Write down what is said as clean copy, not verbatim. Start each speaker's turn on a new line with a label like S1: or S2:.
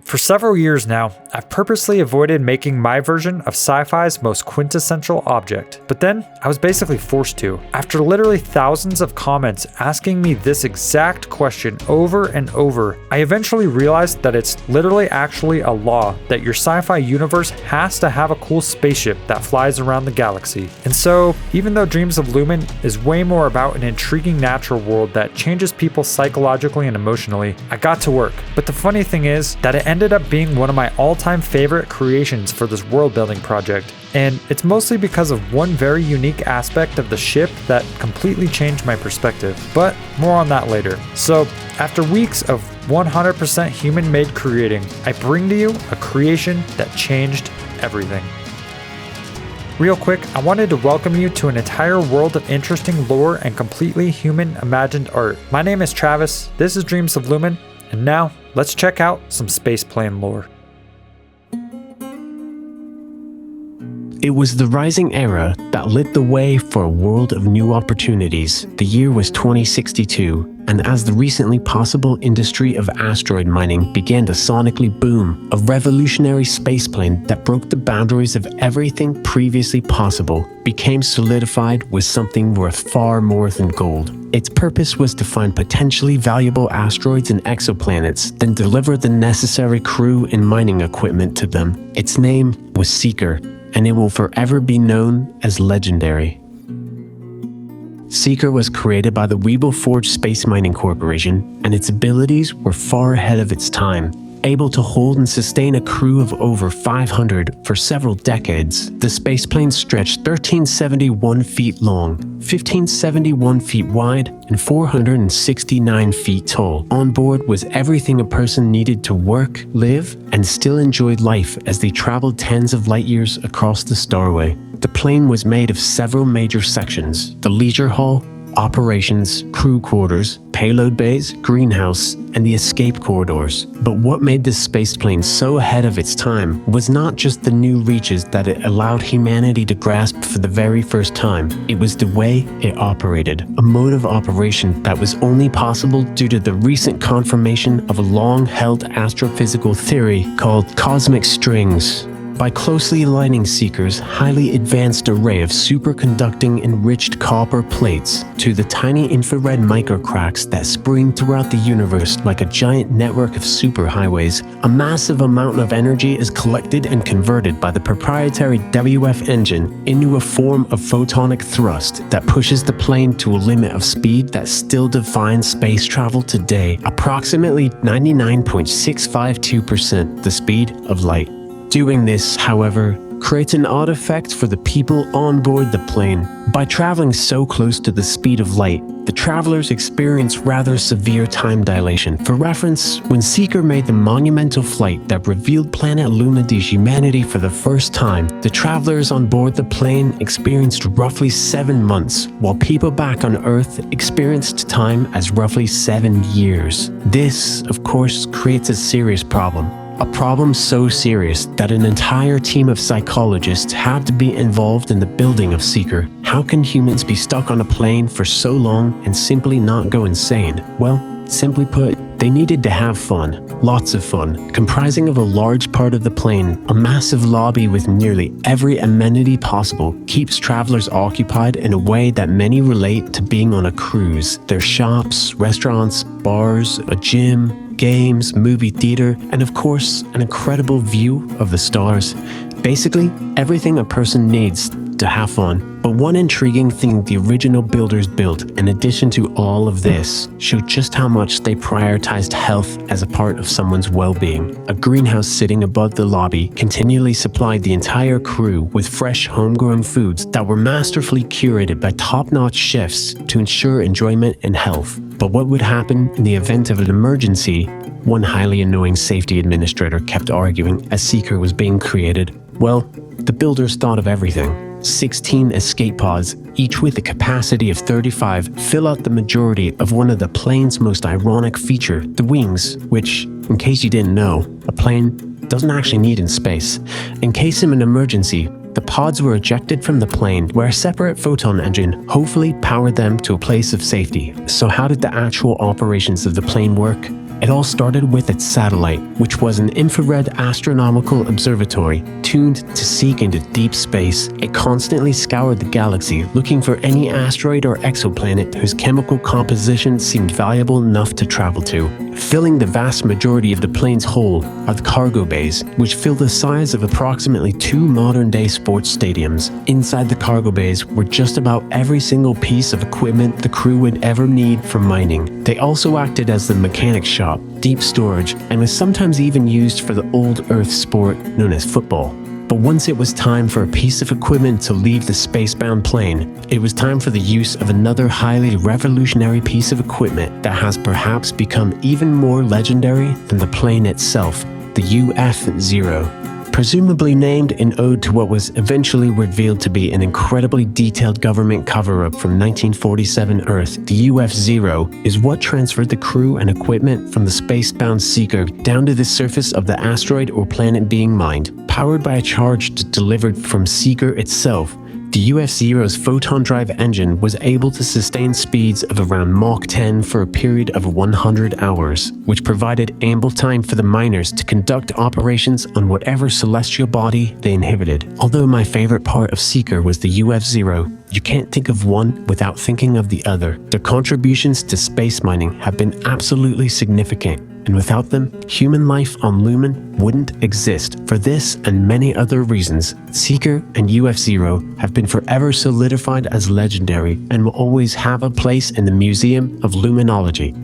S1: For several years now, I've purposely avoided making my version of sci-fi's most quintessential object, but then I was basically forced to. After literally thousands of comments asking me this exact question over and over, I eventually realized that it's literally actually a law that your sci-fi universe has to have a cool spaceship that flies around the galaxy. And so, even though Dreams of Lumin is way more about an intriguing natural world that changes people psychologically and emotionally, I got to work. But the funny thing is that it ended up being one of my all-time favorite creations for this world-building project, and it's mostly because of one very unique aspect of the ship that completely changed my perspective, but more on that later. So, after weeks of 100% human-made creating, I bring to you a creation that changed everything. Real quick, I wanted to welcome you to an entire world of interesting lore and completely human-imagined art. My name is Travis, this is Dreams of Lumin, and now, let's check out some Spaceplane lore.
S2: It was the rising era that lit the way for a world of new opportunities. The year was 2062, and as the recently possible industry of asteroid mining began to sonically boom, a revolutionary spaceplane that broke the boundaries of everything previously possible became solidified with something worth far more than gold. Its purpose was to find potentially valuable asteroids and exoplanets, then deliver the necessary crew and mining equipment to them. Its name was Seeker, and it will forever be known as legendary. Seeker was created by the Weeble Forge Space Mining Corporation, and its abilities were far ahead of its time. Able to hold and sustain a crew of over 500 for several decades, the spaceplane stretched 1,371 feet long, 1,571 feet wide, and 469 feet tall. On board was everything a person needed to work, live, and still enjoy life as they traveled tens of light years across the starway. The plane was made of several major sections: the leisure hall, operations, crew quarters, payload bays, greenhouse, and the escape corridors. But what made this spaceplane so ahead of its time was not just the new reaches that it allowed humanity to grasp for the very first time. It was the way it operated, a mode of operation that was only possible due to the recent confirmation of a long-held astrophysical theory called cosmic strings. By closely aligning Seeker's highly advanced array of superconducting enriched copper plates to the tiny infrared microcracks that spring throughout the universe like a giant network of superhighways, a massive amount of energy is collected and converted by the proprietary WF engine into a form of photonic thrust that pushes the plane to a limit of speed that still defines space travel today, approximately 99.652% the speed of light. Doing this, however, creates an odd effect for the people on board the plane. By traveling so close to the speed of light, the travelers experience rather severe time dilation. For reference, when Seeker made the monumental flight that revealed planet Luminology's humanity for the first time, the travelers on board the plane experienced roughly 7 months, while people back on Earth experienced time as roughly 7 years. This, of course, creates a serious problem. A problem so serious that an entire team of psychologists had to be involved in the building of Seeker. How can humans be stuck on a plane for so long and simply not go insane? Well, simply put, they needed to have fun. Lots of fun, comprising of a large part of the plane. A massive lobby with nearly every amenity possible keeps travelers occupied in a way that many relate to being on a cruise. There's shops, restaurants, bars, a gym, games, movie theater, and of course, an incredible view of the stars. Basically, everything a person needs to have fun. But one intriguing thing the original builders built, in addition to all of this, showed just how much they prioritized health as a part of someone's well-being. A greenhouse sitting above the lobby continually supplied the entire crew with fresh homegrown foods that were masterfully curated by top-notch chefs to ensure enjoyment and health. But what would happen in the event of an emergency? One highly annoying safety administrator kept arguing as Seeker was being created. Well, the builders thought of everything. 16 escape pods, each with a capacity of 35, fill out the majority of one of the plane's most ironic feature, the wings, which, in case you didn't know, a plane doesn't actually need in space. In case of an emergency, the pods were ejected from the plane, where a separate photon engine hopefully powered them to a place of safety. So how did the actual operations of the plane work? It all started with its satellite, which was an infrared astronomical observatory tuned to seek into deep space. It constantly scoured the galaxy looking for any asteroid or exoplanet whose chemical composition seemed valuable enough to travel to. Filling the vast majority of the plane's hold are the cargo bays, which fill the size of approximately 2 modern-day sports stadiums. Inside the cargo bays were just about every single piece of equipment the crew would ever need for mining. They also acted as the mechanic shop, deep storage, and was sometimes even used for the old Earth sport known as football. But once it was time for a piece of equipment to leave the spacebound plane, it was time for the use of another highly revolutionary piece of equipment that has perhaps become even more legendary than the plane itself, the UF-0. Presumably named in ode to what was eventually revealed to be an incredibly detailed government cover-up from 1947 Earth, the UF-0 is what transferred the crew and equipment from the spacebound Seeker down to the surface of the asteroid or planet being mined. Powered by a charge delivered from Seeker itself, the UF-0's photon drive engine was able to sustain speeds of around Mach 10 for a period of 100 hours, which provided ample time for the miners to conduct operations on whatever celestial body they inhabited. Although my favorite part of Seeker was the UF-0, you can't think of one without thinking of the other. Their contributions to space mining have been absolutely significant, and without them, human life on Lumin wouldn't exist. For this and many other reasons, Seeker and UF-0 have been forever solidified as legendary and will always have a place in the Museum of Luminology.